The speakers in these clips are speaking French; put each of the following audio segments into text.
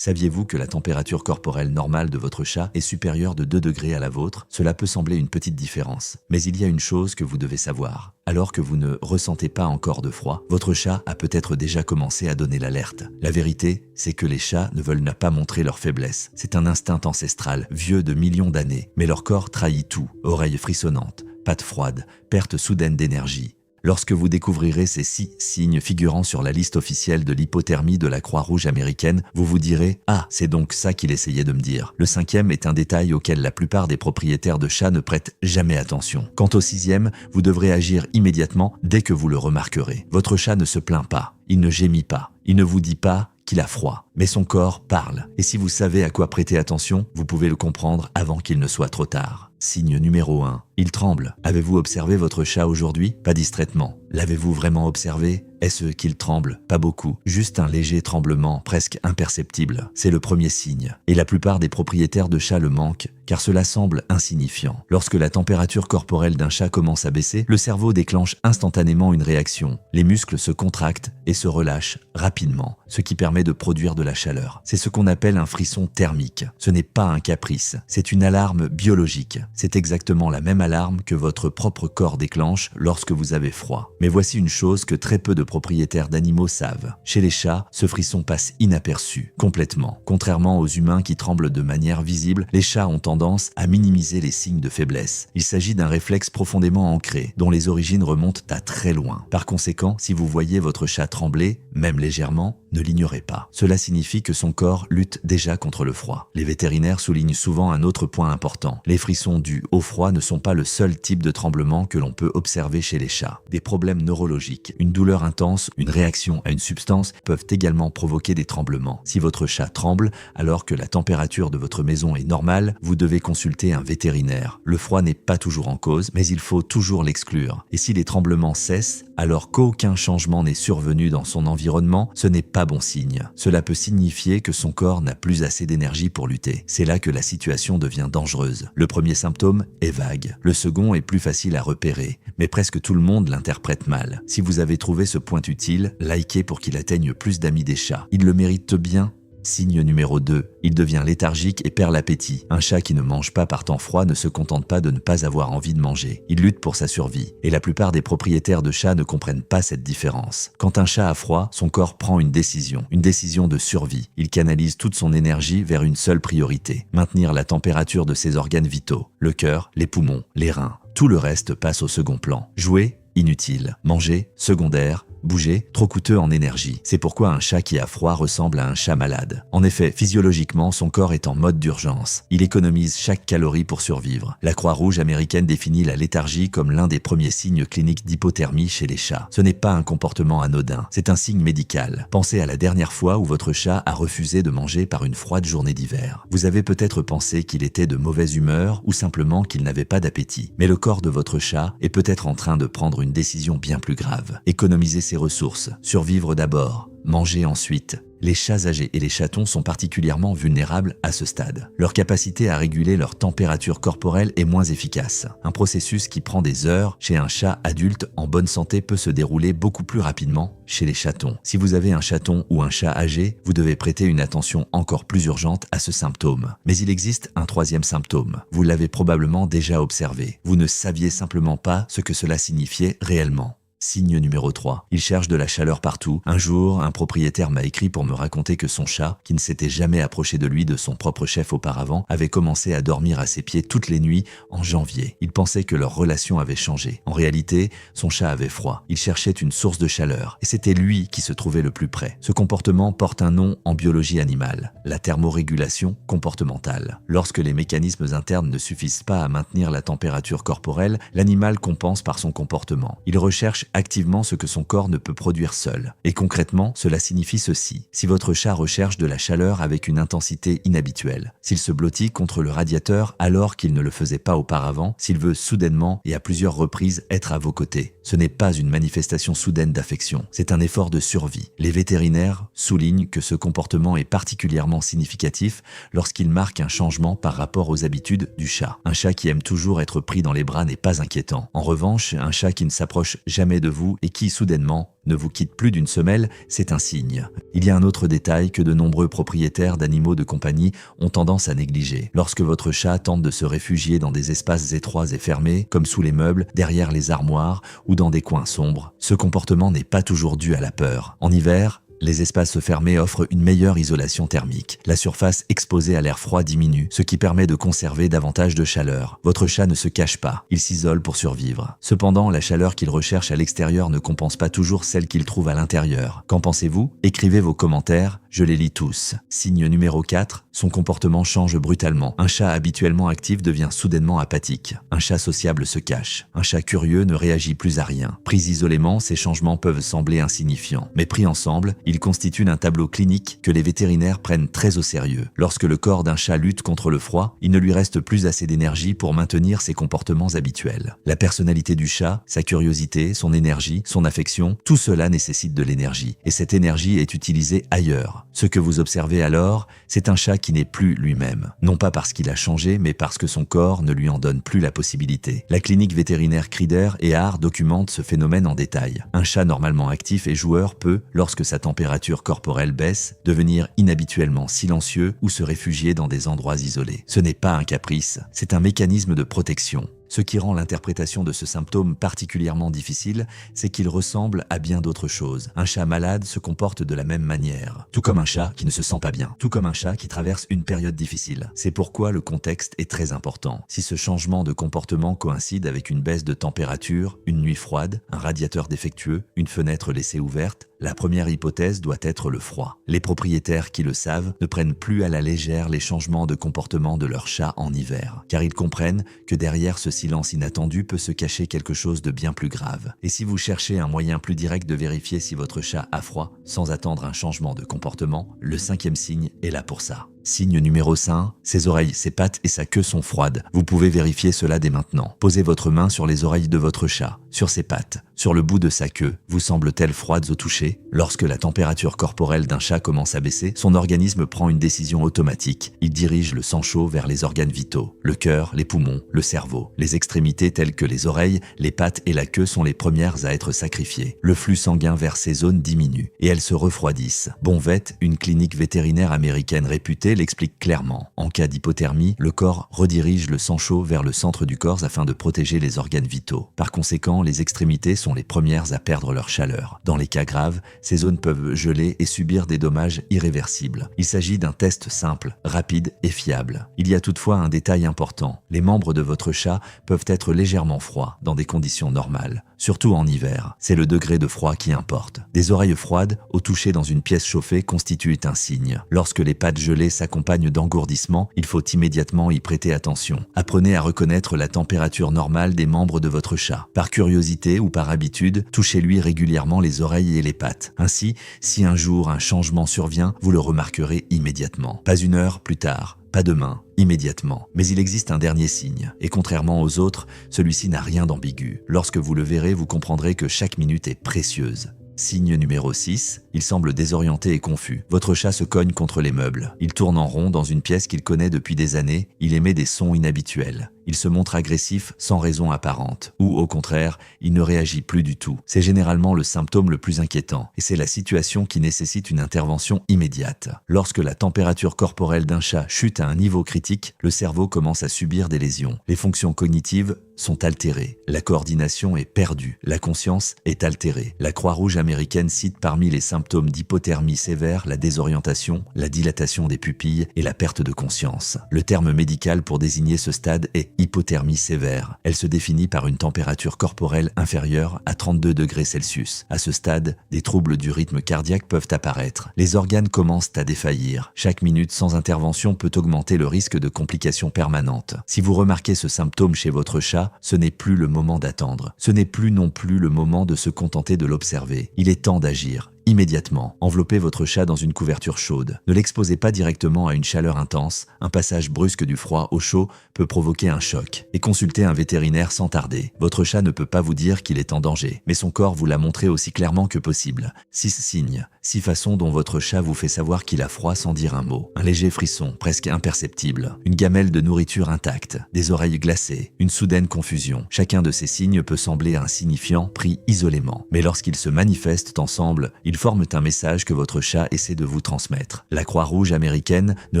Saviez-vous que la température corporelle normale de votre chat est supérieure de 2 degrés à la vôtre? Cela peut sembler une petite différence, mais il y a une chose que vous devez savoir. Alors que vous ne ressentez pas encore de froid, votre chat a peut-être déjà commencé à donner l'alerte. La vérité, c'est que les chats ne veulent pas montrer leur faiblesse. C'est un instinct ancestral, vieux de millions d'années, mais leur corps trahit tout. Oreilles frissonnantes, pattes froides, perte soudaine d'énergie. Lorsque vous découvrirez ces 6 signes figurant sur la liste officielle de l'hypothermie de la Croix-Rouge américaine, vous vous direz « Ah, c'est donc ça qu'il essayait de me dire ». Le 5e est un détail auquel la plupart des propriétaires de chats ne prêtent jamais attention. Quant au 6e, vous devrez agir immédiatement dès que vous le remarquerez. Votre chat ne se plaint pas, il ne gémit pas, il ne vous dit pas qu'il a froid, mais son corps parle. Et si vous savez à quoi prêter attention, vous pouvez le comprendre avant qu'il ne soit trop tard. Signe numéro 1. Il tremble. Avez-vous observé votre chat aujourd'hui? Pas distraitement. L'avez-vous vraiment observé? Est-ce qu'il tremble? Pas beaucoup. Juste un léger tremblement, presque imperceptible. C'est le premier signe. Et la plupart des propriétaires de chats le manquent, car cela semble insignifiant. Lorsque la température corporelle d'un chat commence à baisser, le cerveau déclenche instantanément une réaction. Les muscles se contractent et se relâchent rapidement, ce qui permet de produire de la chaleur. C'est ce qu'on appelle un frisson thermique. Ce n'est pas un caprice, c'est une alarme biologique. C'est exactement la même alarme que votre propre corps déclenche lorsque vous avez froid. Mais voici une chose que très peu de propriétaires d'animaux savent. Chez les chats, ce frisson passe inaperçu, complètement. Contrairement aux humains qui tremblent de manière visible, les chats ont tendance à minimiser les signes de faiblesse. Il s'agit d'un réflexe profondément ancré, dont les origines remontent à très loin. Par conséquent, si vous voyez votre chat trembler, même légèrement, ne l'ignorez pas. Cela signifie que son corps lutte déjà contre le froid. Les vétérinaires soulignent souvent un autre point important. Les frissons dus au froid ne sont pas le seul type de tremblement que l'on peut observer chez les chats. Des problèmes neurologiques, une douleur intense, une réaction à une substance peuvent également provoquer des tremblements. Si votre chat tremble alors que la température de votre maison est normale, vous devez consulter un vétérinaire. Le froid n'est pas toujours en cause, mais il faut toujours l'exclure. Et si les tremblements cessent, alors qu'aucun changement n'est survenu dans son environnement, ce n'est pas bon signe. Cela peut signifier que son corps n'a plus assez d'énergie pour lutter. C'est là que la situation devient dangereuse. Le premier symptôme est vague. Le second est plus facile à repérer, mais presque tout le monde l'interprète mal. Si vous avez trouvé ce point utile, likez pour qu'il atteigne plus d'amis des chats. Il le mérite bien. Signe numéro 2. Il devient léthargique et perd l'appétit. Un chat qui ne mange pas par temps froid ne se contente pas de ne pas avoir envie de manger. Il lutte pour sa survie. Et la plupart des propriétaires de chats ne comprennent pas cette différence. Quand un chat a froid, son corps prend une décision de survie. Il canalise toute son énergie vers une seule priorité: maintenir la température de ses organes vitaux. Le cœur, les poumons, les reins. Tout le reste passe au second plan. Jouer? Inutile. Manger? Secondaire. Bouger, trop coûteux en énergie. C'est pourquoi un chat qui a froid ressemble à un chat malade. En effet, physiologiquement, son corps est en mode d'urgence. Il économise chaque calorie pour survivre. La Croix-Rouge américaine définit la léthargie comme l'un des premiers signes cliniques d'hypothermie chez les chats. Ce n'est pas un comportement anodin, c'est un signe médical. Pensez à la dernière fois où votre chat a refusé de manger par une froide journée d'hiver. Vous avez peut-être pensé qu'il était de mauvaise humeur ou simplement qu'il n'avait pas d'appétit. Mais le corps de votre chat est peut-être en train de prendre une décision bien plus grave. Économiser ses ressources, survivre d'abord, manger ensuite. Les chats âgés et les chatons sont particulièrement vulnérables à ce stade. Leur capacité à réguler leur température corporelle est moins efficace. Un processus qui prend des heures chez un chat adulte en bonne santé peut se dérouler beaucoup plus rapidement chez les chatons. Si vous avez un chaton ou un chat âgé, vous devez prêter une attention encore plus urgente à ce symptôme. Mais il existe un troisième symptôme. Vous l'avez probablement déjà observé. Vous ne saviez simplement pas ce que cela signifiait réellement. Signe numéro 3. Il cherche de la chaleur partout. Un jour, un propriétaire m'a écrit pour me raconter que son chat, qui ne s'était jamais approché de lui de son propre chef auparavant, avait commencé à dormir à ses pieds toutes les nuits en janvier. Il pensait que leur relation avait changé. En réalité, son chat avait froid. Il cherchait une source de chaleur et c'était lui qui se trouvait le plus près. Ce comportement porte un nom en biologie animale, la thermorégulation comportementale. Lorsque les mécanismes internes ne suffisent pas à maintenir la température corporelle, l'animal compense par son comportement. Il recherche activement ce que son corps ne peut produire seul. Et concrètement, cela signifie ceci. Si votre chat recherche de la chaleur avec une intensité inhabituelle, s'il se blottit contre le radiateur alors qu'il ne le faisait pas auparavant, s'il veut soudainement et à plusieurs reprises être à vos côtés, ce n'est pas une manifestation soudaine d'affection, c'est un effort de survie. Les vétérinaires soulignent que ce comportement est particulièrement significatif lorsqu'il marque un changement par rapport aux habitudes du chat. Un chat qui aime toujours être pris dans les bras n'est pas inquiétant. En revanche, un chat qui ne s'approche jamais aimé de vous et qui, soudainement, ne vous quitte plus d'une semelle, c'est un signe. Il y a un autre détail que de nombreux propriétaires d'animaux de compagnie ont tendance à négliger. Lorsque votre chat tente de se réfugier dans des espaces étroits et fermés, comme sous les meubles, derrière les armoires ou dans des coins sombres, ce comportement n'est pas toujours dû à la peur. En hiver, les espaces fermés offrent une meilleure isolation thermique. La surface exposée à l'air froid diminue, ce qui permet de conserver davantage de chaleur. Votre chat ne se cache pas, il s'isole pour survivre. Cependant, la chaleur qu'il recherche à l'extérieur ne compense pas toujours celle qu'il trouve à l'intérieur. Qu'en pensez-vous? Écrivez vos commentaires, je les lis tous. Signe numéro 4, son comportement change brutalement. Un chat habituellement actif devient soudainement apathique. Un chat sociable se cache. Un chat curieux ne réagit plus à rien. Pris isolément, ces changements peuvent sembler insignifiants. Mais pris ensemble, ils constituent un tableau clinique que les vétérinaires prennent très au sérieux. Lorsque le corps d'un chat lutte contre le froid, il ne lui reste plus assez d'énergie pour maintenir ses comportements habituels. La personnalité du chat, sa curiosité, son énergie, son affection, tout cela nécessite de l'énergie. Et cette énergie est utilisée ailleurs. Ce que vous observez alors, c'est un chat qui n'est plus lui-même. Non pas parce qu'il a changé, mais parce que son corps ne lui en donne plus la possibilité. La clinique vétérinaire Crider et Haar documente ce phénomène en détail. Un chat normalement actif et joueur peut, lorsque sa température corporelle baisse, devenir inhabituellement silencieux ou se réfugier dans des endroits isolés. Ce n'est pas un caprice, c'est un mécanisme de protection. Ce qui rend l'interprétation de ce symptôme particulièrement difficile, c'est qu'il ressemble à bien d'autres choses. Un chat malade se comporte de la même manière, tout comme un chat qui ne se sent pas bien, tout comme un chat qui traverse une période difficile. C'est pourquoi le contexte est très important. Si ce changement de comportement coïncide avec une baisse de température, une nuit froide, un radiateur défectueux, une fenêtre laissée ouverte, la première hypothèse doit être le froid. Les propriétaires qui le savent ne prennent plus à la légère les changements de comportement de leur chat en hiver, car ils comprennent que derrière ce silence inattendu peut se cacher quelque chose de bien plus grave. Et si vous cherchez un moyen plus direct de vérifier si votre chat a froid, sans attendre un changement de comportement, le 5e signe est là pour ça. Signe numéro 5, ses oreilles, ses pattes et sa queue sont froides. Vous pouvez vérifier cela dès maintenant. Posez votre main sur les oreilles de votre chat, sur ses pattes, sur le bout de sa queue. Vous semblent-elles froides au toucher? Lorsque la température corporelle d'un chat commence à baisser, son organisme prend une décision automatique. Il dirige le sang chaud vers les organes vitaux. Le cœur, les poumons, le cerveau. Les extrémités telles que les oreilles, les pattes et la queue sont les premières à être sacrifiées. Le flux sanguin vers ces zones diminue et elles se refroidissent. Bonvet, une clinique vétérinaire américaine réputée, l'explique clairement. En cas d'hypothermie, le corps redirige le sang chaud vers le centre du corps afin de protéger les organes vitaux. Par conséquent, les extrémités sont les premières à perdre leur chaleur. Dans les cas graves, ces zones peuvent geler et subir des dommages irréversibles. Il s'agit d'un test simple, rapide et fiable. Il y a toutefois un détail important. Les membres de votre chat peuvent être légèrement froids dans des conditions normales, surtout en hiver. C'est le degré de froid qui importe. Des oreilles froides au toucher dans une pièce chauffée constituent un signe. Lorsque les pattes gelées s'accompagnent d'engourdissements, il faut immédiatement y prêter attention. Apprenez à reconnaître la température normale des membres de votre chat. Par curiosité ou par habitude, touchez-lui régulièrement les oreilles et les pattes. Ainsi, si un jour un changement survient, vous le remarquerez immédiatement. Pas une heure plus tard, pas demain, immédiatement. Mais il existe un dernier signe, et contrairement aux autres, celui-ci n'a rien d'ambigu. Lorsque vous le verrez, vous comprendrez que chaque minute est précieuse. Signe numéro 6, il semble désorienté et confus. Votre chat se cogne contre les meubles. Il tourne en rond dans une pièce qu'il connaît depuis des années. Il émet des sons inhabituels. Il se montre agressif sans raison apparente. Ou au contraire, il ne réagit plus du tout. C'est généralement le symptôme le plus inquiétant. Et c'est la situation qui nécessite une intervention immédiate. Lorsque la température corporelle d'un chat chute à un niveau critique, le cerveau commence à subir des lésions. Les fonctions cognitives sont altérées. La coordination est perdue. La conscience est altérée. La Croix-Rouge américaine cite parmi les symptômes d'hypothermie sévère la désorientation, la dilatation des pupilles et la perte de conscience. Le terme médical pour désigner ce stade est hypothermie sévère. Elle se définit par une température corporelle inférieure à 32 degrés Celsius. À ce stade, des troubles du rythme cardiaque peuvent apparaître. Les organes commencent à défaillir. Chaque minute sans intervention peut augmenter le risque de complications permanentes. Si vous remarquez ce symptôme chez votre chat, ce n'est plus le moment d'attendre. Ce n'est plus non plus le moment de se contenter de l'observer. Il est temps d'agir. immédiatement. Enveloppez votre chat dans une couverture chaude. Ne l'exposez pas directement à une chaleur intense. Un passage brusque du froid au chaud peut provoquer un choc. Et consultez un vétérinaire sans tarder. Votre chat ne peut pas vous dire qu'il est en danger, mais son corps vous l'a montré aussi clairement que possible. 6 signes, 6 façons dont votre chat vous fait savoir qu'il a froid sans dire un mot. Un léger frisson, presque imperceptible. Une gamelle de nourriture intacte. Des oreilles glacées. Une soudaine confusion. Chacun de ces signes peut sembler insignifiant, pris isolément. Mais lorsqu'ils se manifestent ensemble, ils forment un message que votre chat essaie de vous transmettre. La Croix-Rouge américaine ne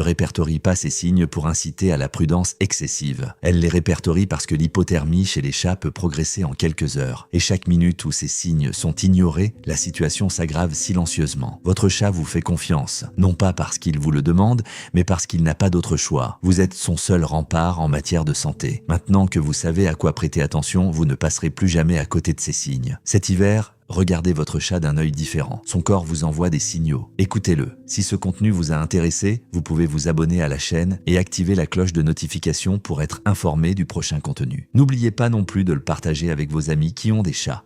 répertorie pas ces signes pour inciter à la prudence excessive. Elle les répertorie parce que l'hypothermie chez les chats peut progresser en quelques heures. Et chaque minute où ces signes sont ignorés, la situation s'aggrave silencieusement. Votre chat vous fait confiance, non pas parce qu'il vous le demande, mais parce qu'il n'a pas d'autre choix. Vous êtes son seul rempart en matière de santé. Maintenant que vous savez à quoi prêter attention, vous ne passerez plus jamais à côté de ces signes. Cet hiver, regardez votre chat d'un œil différent. Son corps vous envoie des signaux. Écoutez-le. Si ce contenu vous a intéressé, vous pouvez vous abonner à la chaîne et activer la cloche de notification pour être informé du prochain contenu. N'oubliez pas non plus de le partager avec vos amis qui ont des chats.